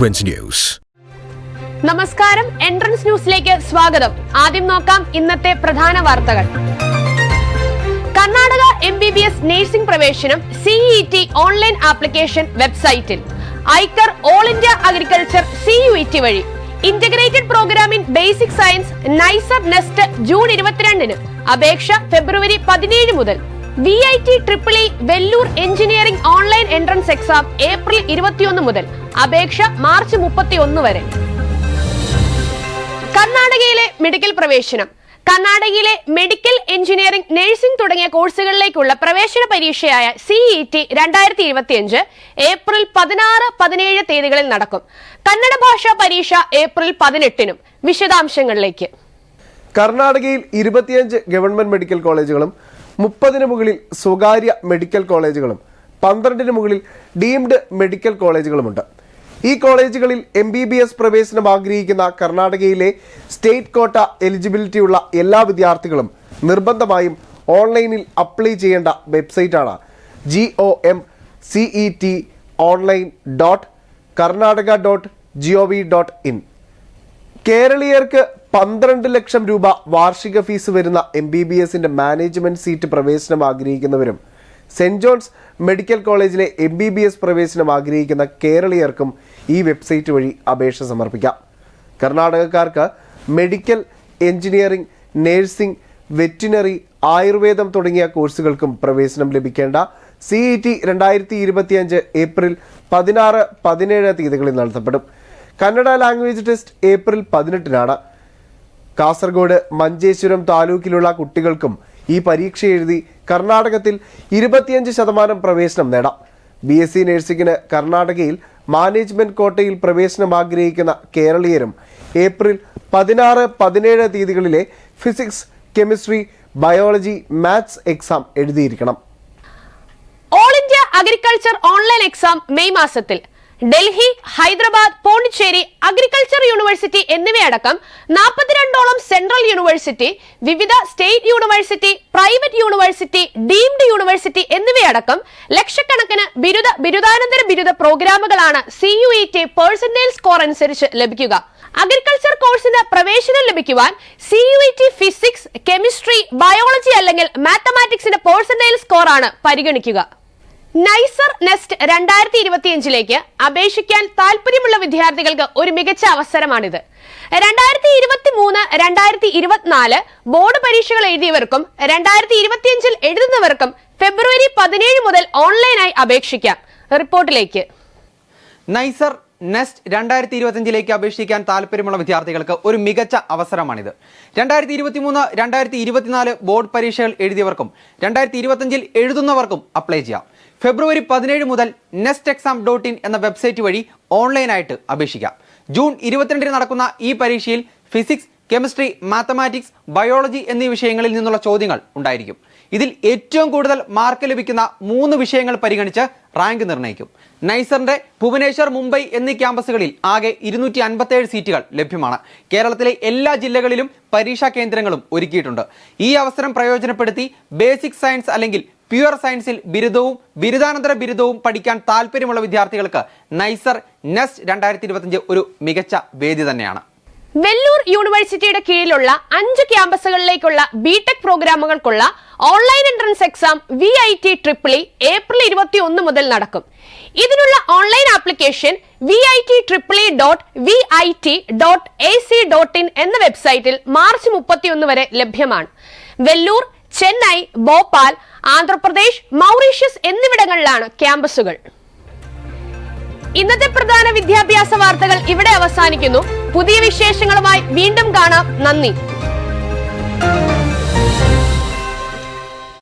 Twins News. നമസ്കാരം, entrance ന്യൂസിലേക്ക് സ്വാഗതം. ആദ്യം നോക്കാം ഇന്നത്തെ പ്രധാന വാർത്തകൾ. കർണാടക MBBS നഴ്സിംഗ് പ്രവേശനം CET ഓൺലൈൻ ആപ്ലിക്കേഷൻ വെബ്സൈറ്റിൽ, ICAR all India agriculture CUET വഴി, integrated programme in basic science NISER NEST June 22-ന്, അപേക്ഷ ഫെബ്രുവരി 17 മുതൽ. VIT EEE Vellore engineering online entrance exam April 21 മുതൽ, അപേക്ഷ മാർച്ച് 31 വരെ. കർണാടകയിലെ മെഡിക്കൽ പ്രവേശനം. കർണാടകയിലെ മെഡിക്കൽ, എഞ്ചിനീയറിംഗ്, നഴ്സിംഗ് തുടങ്ങിയ കോഴ്സുകളിലേക്കുള്ള പ്രവേശന പരീക്ഷയായ CET 2025 ഏപ്രിൽ 16-17 തീയതികളിൽ നടക്കും. കന്നഡ ഭാഷാ പരീക്ഷ ഏപ്രിൽ 18-നും. വിശദാംശങ്ങളിലേക്ക്. കർണാടകയിൽ 25 ഗവൺമെന്റ് മെഡിക്കൽ കോളേജുകളും 30-ന് മുകളിൽ സ്വകാര്യ മെഡിക്കൽ കോളേജുകളും 12-ന് മുകളിൽ ഡീംഡ് മെഡിക്കൽ കോളേജുകളുമുണ്ട്. ഈ കോളേജുകളിൽ MBBS പ്രവേശനം ആഗ്രഹിക്കുന്ന കർണാടകയിലെ സ്റ്റേറ്റ് കോട്ട എലിജിബിലിറ്റിയുള്ള എല്ലാ വിദ്യാർത്ഥികളും നിർബന്ധമായും ഓൺലൈനിൽ അപ്ലൈ ചെയ്യേണ്ട വെബ്സൈറ്റാണ് gomcetonline.karnataka.gov.in. കേരളീയർക്ക് 12 ലക്ഷം രൂപ വാർഷിക ഫീസ് വരുന്ന MBBSന്റെ മാനേജ്മെന്റ് സീറ്റ് പ്രവേശനം ആഗ്രഹിക്കുന്നവരും സെന്റ് ജോൺസ് മെഡിക്കൽ കോളേജിലെ MBBS പ്രവേശനം ആഗ്രഹിക്കുന്ന കേരളീയർക്കും ഈ വെബ്സൈറ്റ് വഴി അപേക്ഷ സമർപ്പിക്കാം. കർണാടകക്കാർക്ക് മെഡിക്കൽ, എഞ്ചിനീയറിംഗ്, നഴ്സിംഗ്, വെറ്റിനറി, ആയുർവേദം തുടങ്ങിയ കോഴ്സുകൾക്കും പ്രവേശനം ലഭിക്കേണ്ട CET 2025 ഏപ്രിൽ 16-17 തീയതികളിൽ നടത്തപ്പെടും. കന്നഡ ലാംഗ്വേജ് ടെസ്റ്റ് ഏപ്രിൽ 18-നാണ്. കാസർഗോഡ്, മഞ്ചേശ്വരം താലൂക്കിലുള്ള കുട്ടികൾക്കും ഈ പരീക്ഷ എഴുതി കർണാടകത്തിൽ 25% പ്രവേശനം നേടാം. BSc നഴ്സിംഗിന് കർണാടകയിൽ മാനേജ്മെന്റ് കോട്ടയിൽ പ്രവേശനം ആഗ്രഹിക്കുന്ന കേരളീയരും ഏപ്രിൽ 16-17 തീയതികളിലെ physics, chemistry, biology, maths exam എഴുതിയിരിക്കണം. All India agriculture online exam May മാസത്തിൽ. ഡൽഹി, ഹൈദരാബാദ്, പോണ്ടിച്ചേരി അഗ്രികൾച്ചർ യൂണിവേഴ്സിറ്റി എന്നിവയടക്കം 42ഓളം സെൻട്രൽ യൂണിവേഴ്സിറ്റി, വിവിധ state university, private university, deemed university എന്നിവയടക്കം ലക്ഷക്കണക്കിന് ബിരുദാനന്തര ബിരുദ പ്രോഗ്രാമുകളാണ് CUET പെർസെന്റേജ് സ്കോർ അനുസരിച്ച് ലഭിക്കുക. അഗ്രികൾച്ചർ കോഴ്സിന് പ്രവേശനം ലഭിക്കുവാൻ CUET ഫിസിക്സ്, കെമിസ്ട്രി, ബയോളജി അല്ലെങ്കിൽ മാത്തമാറ്റിക്സിന്റെ പെർസെന്റേജ് സ്കോർ ആണ് പരിഗണിക്കുക. നൈസർ നെസ്റ്റ് 2025ലേക്ക് അപേക്ഷിക്കാൻ താല്പര്യമുള്ള വിദ്യാർത്ഥികൾക്ക് ഒരു മികച്ച അവസരമാണിത്. 2023-2024 ബോർഡ് പരീക്ഷകൾ എഴുതിയവർക്കും 2025 എഴുതുന്നവർക്കും ഫെബ്രുവരി 17 മുതൽ ഓൺലൈനായി അപേക്ഷിക്കാം. റിപ്പോർട്ടിലേക്ക്. നൈസർ നെസ്റ്റ് 2025ലേക്ക് അപേക്ഷിക്കാൻ താല്പര്യമുള്ള വിദ്യാർത്ഥികൾക്ക് ഒരു മികച്ച അവസരമാണിത്. 2023-2024 ബോർഡ് പരീക്ഷകൾ എഴുതിയവർക്കും 2025 എഴുതുന്നവർക്കും അപ്ലൈ ചെയ്യാം. ഫെബ്രുവരി 17 മുതൽ nestexam.in എന്ന വെബ്സൈറ്റ് വഴി ഓൺലൈനായിട്ട് അപേക്ഷിക്കാം. ജൂൺ 22-ന് നടക്കുന്ന ഈ പരീക്ഷയിൽ ഫിസിക്സ്, കെമിസ്ട്രി, മാത്തമാറ്റിക്സ്, ബയോളജി എന്നീ വിഷയങ്ങളിൽ നിന്നുള്ള ചോദ്യങ്ങൾ ഉണ്ടായിരിക്കും. ഇതിൽ ഏറ്റവും കൂടുതൽ മാർക്ക് ലഭിക്കുന്ന 3 വിഷയങ്ങൾ പരിഗണിച്ച് റാങ്ക് നിർണ്ണയിക്കും. നൈസറിന്റെ ഭുവനേശ്വർ, മുംബൈ എന്നീ ക്യാമ്പസുകളിൽ ആകെ 257 സീറ്റുകൾ ലഭ്യമാണ്. കേരളത്തിലെ എല്ലാ ജില്ലകളിലും പരീക്ഷാ കേന്ദ്രങ്ങളും ഒരുക്കിയിട്ടുണ്ട്. ഈ അവസരം പ്രയോജനപ്പെടുത്തി ബേസിക് സയൻസ് അല്ലെങ്കിൽ പ്യുവർ സയൻസിൽ ബിരുദവും ബിരുദാനന്തര ബിരുദവും പഠിക്കാൻ താല്പര്യമുള്ള വിദ്യാർത്ഥികൾക്ക് നൈസർ നെസ്റ്റ് 2025 ഒരു മികച്ച വേദി തന്നെയാണ്. വെല്ലൂർ യൂണിവേഴ്സിറ്റിയുടെ കീഴിലുള്ള 5 ക്യാമ്പസുകളിലേക്കുള്ള BTech പ്രോഗ്രാമുകൾക്കുള്ള online entrance exam VIT EEE April 21 മുതൽ നടക്കും. ഇതിനുള്ള ഓൺലൈൻ ആപ്ലിക്കേഷൻ VIT-VIT.ac.in എന്ന വെബ്സൈറ്റിൽ മാർച്ച് 31 വരെ ലഭ്യമാണ്. വെല്ലൂർ, ചെന്നൈ, ഭോപ്പാൽ, ആന്ധ്രാപ്രദേശ്, മൗറീഷ്യസ് എന്നിവിടങ്ങളിലാണ് ക്യാമ്പസുകൾ. ഇന്നത്തെ പ്രധാന വിദ്യാഭ്യാസ വാർത്തകൾ ഇവിടെ അവസാനിക്കുന്നു. പുതിയ വിശേഷങ്ങളുമായി വീണ്ടും കാണാം. നന്ദി.